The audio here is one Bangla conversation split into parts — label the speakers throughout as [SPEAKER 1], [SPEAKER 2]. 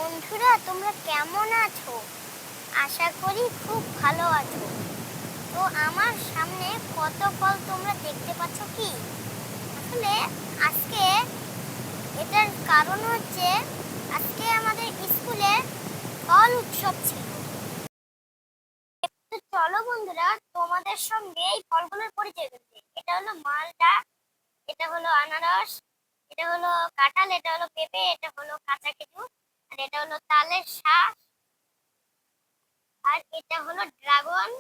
[SPEAKER 1] বন্ধুরা, তোমরা কেমন আছো? আশা করি খুব ভালো আছো। তো আমার সামনে কত ফল তোমরা দেখতে পাচ্ছ কি? আসলে আজকে এটার কারণ হচ্ছে আজকে আমাদের স্কুলে ফল উৎসব ছিল। তো চলো বন্ধুরা, তোমাদের সঙ্গে এই ফলগুলোর পরিচয় করে দিই। এটা হলো মালটা, এটা হলো আনারস, এটা হলো কাঁঠাল, এটা হলো পেঁপে, এটা হলো কাঁচা খেজুর, আর এটা হলো তালের শাঁস, আর এটা হলো ড্রাগন,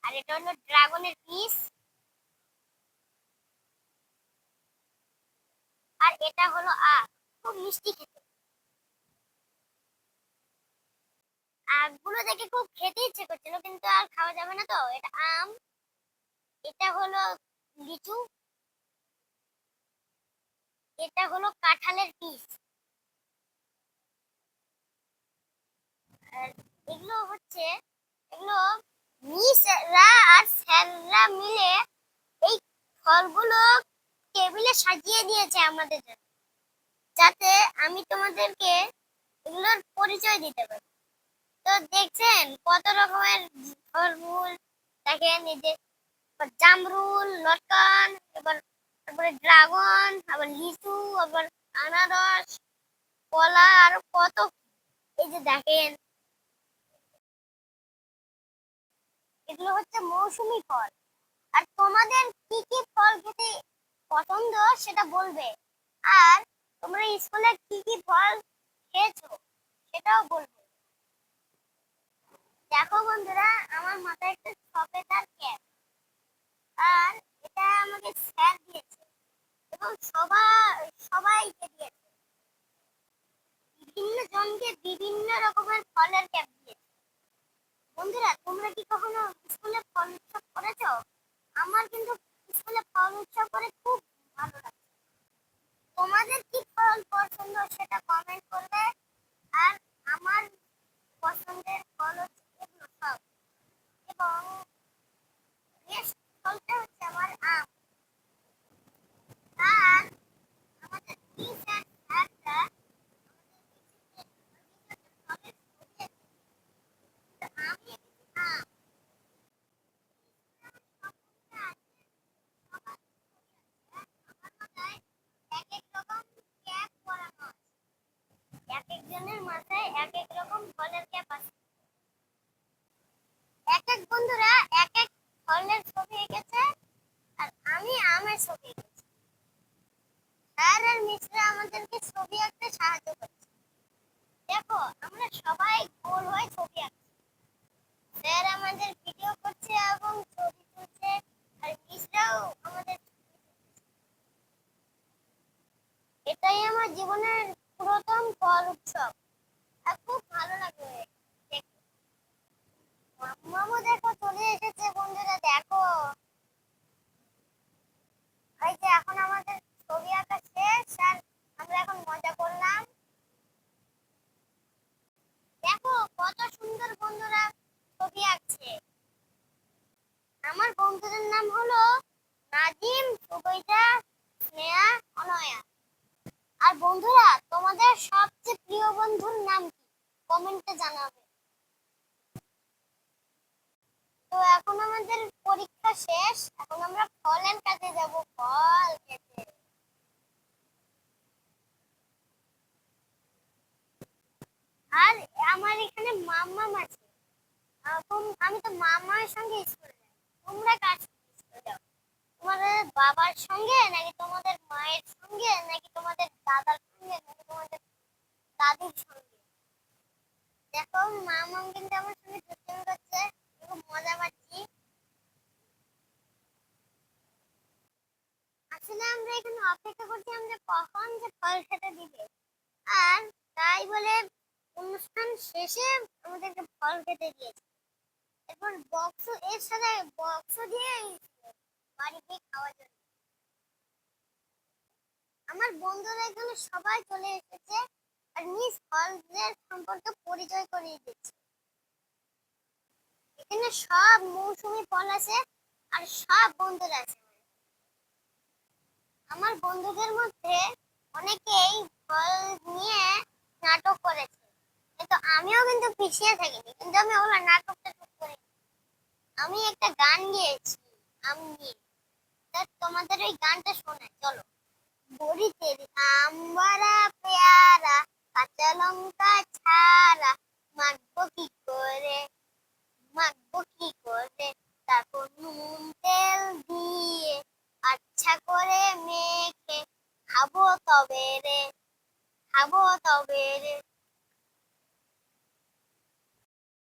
[SPEAKER 1] আর এটা হলো ড্রাগনের বীজ, আর এটা হলো আখ। খুব মিষ্টি খেতে। আখগুলো দেখে খুব খেতে ইচ্ছে করছিল, কিন্তু আর খাওয়া যাবে না। তো এটা আম, এটা হলো লিচু, এটা হলো কাঁঠালের বীজ। আর এগুলো মিসরা আর স্যাররা মিলে এই ফলগুলো টেবিলে সাজিয়ে দিয়েছে আমাদের জন্য, যাতে আমি তোমাদেরকে এগুলোর পরিচয় দিতে পারি। তো দেখছেন কত রকমের ফলমূল। দেখেন এই যে জামরুল, লটকন, এবার তারপরে ড্রাগন, আবার লিচু, আবার আনারস, কলা, আর কত। এই যে দেখেন, এগুলো হচ্ছে মৌসুমী ফল। আর তোমাদের কি কি ফল খেতে পছন্দ সেটা বলবে। আর তোমরা স্কুলে কি কি ফল খেয়েছো সেটাও বলবে। দেখো বন্ধুরা, আমার মাথায় একটা সফেদার ক্যাপ, আর এটা আমাকে স্যার দিয়েছে এবং সবাইকে দিয়েছে। বিভিন্ন জনকে বিভিন্ন রকমের ফলের ক্যাপ দিয়েছে। বন্ধুরা, তোমরা কি কখনো স্কুলে ফল উৎসব করেছো? আমার কিন্তু স্কুলে ফল উৎসব করে খুব ভালো লাগে। তোমাদের কি ফল পছন্দ সেটা কমেন্ট করবে। আর আমার পছন্দের ফল হচ্ছে এগুলো সব, এবং বেস্ট ফলটা হচ্ছে আমার আম। আর আমাদের টিচার স্যাররা আমাদের ফলের ছবি এঁকেছে। আমি এঁকেছি আম। সবার আমার মাথায় এক এক রকম ক্যাপ পরানো আছে। এক একজনের মাথায় এক এক রকম ফলের ক্যাপ আছে। এক এক বন্ধুরা এক এক ফলের ছবি এঁকেছে, আর আমি আমের ছবি এঁকেছি। স্যার আর মিসরা আমাদেরকে ছবি আঁকতে সাহায্য করছে। দেখো, আমরা সবাই গোল হয়ে ছবি আঁকছি। স্যার আমাদের ভিডিও করছে এবং ছবি তুলছে, আর মিসরাও আমাদের ছবি তুলছে। এটাই আমার জীবনের প্রথম ফল উৎসব, আর খুব ভালো লাগে দেখতে। মাম্মামও দেখো চলে এসেছে। বন্ধুরা দেখো, এই যে এখন আমাদের ছবি আঁকা শেষ, আর আমরা এখন মজা করলাম। দেখো কত সুন্দর বন্ধুরা ছবি আঁকছে। আমার বন্ধুদের নাম হলো নাজিম, সুবৈদা, স্নেহা, অনয়া। আর বন্ধুরা, তোমাদের সবচেয়ে প্রিয় বন্ধুর নাম কি? কমেন্টে জানাবে। তো এখন আমাদের পরীক্ষা শেষ, এখন আমরা ফলের কাছে যাব ফল খেতে। আর আমার এখানে মাম্মাম আছে। আমি তো মামার সঙ্গে স্কুলে যাই। তোমরা কার সঙ্গে স্কুলে যাও? তোমাদের বাবার সঙ্গে, নাকি তোমাদের মায়ের সঙ্গে, নাকি তোমাদের দাদার সঙ্গে, নাকি তোমাদের দাদির সঙ্গে? দেখো, মামাম কিন্তু আমার সঙ্গে দুষ্টুমি করছে, খুব মজা পাচ্ছি। আসলে আমরা এখানে অপেক্ষা করছি আমরা কখন যে ফল খেতে দিবে। আর তাই বলে অনুষ্ঠান শেষে আমাদেরকে ফল খেতে দিয়েছে। এরপর এর সাথে বক্স দিয়ে বাড়িতে খাওয়ার জন্য। আমার বন্ধুরা এখানে সবাই চলে এসেছে, আর মিস ফলদের সম্পর্কে পরিচয় করিয়ে দিচ্ছে। এখানে সব মৌসুমী ফল আছে, আর সব বন্ধুরা আছে। আমার বন্ধুদের মধ্যে অনেকেই ফল নিয়ে নাটক করেছে। আমিও কিন্তু পিছিয়ে থাকিনি, কিন্তু আমি ওগুলো নাটক টাটক করি। আমি একটা গান গেয়েছি আম নিয়ে। তা তোমাদের ওই গানটা শোনাই, চলো। বড়িতে আম বড়া পেয়ারা, কাঁচা লঙ্কা ছাড়া, মাখবো কি করে, মাখবো কি করে, তারপর নুন তেল দিয়ে আচ্ছা করে মেখে খাবো তবে রে, খাবো তবে রে।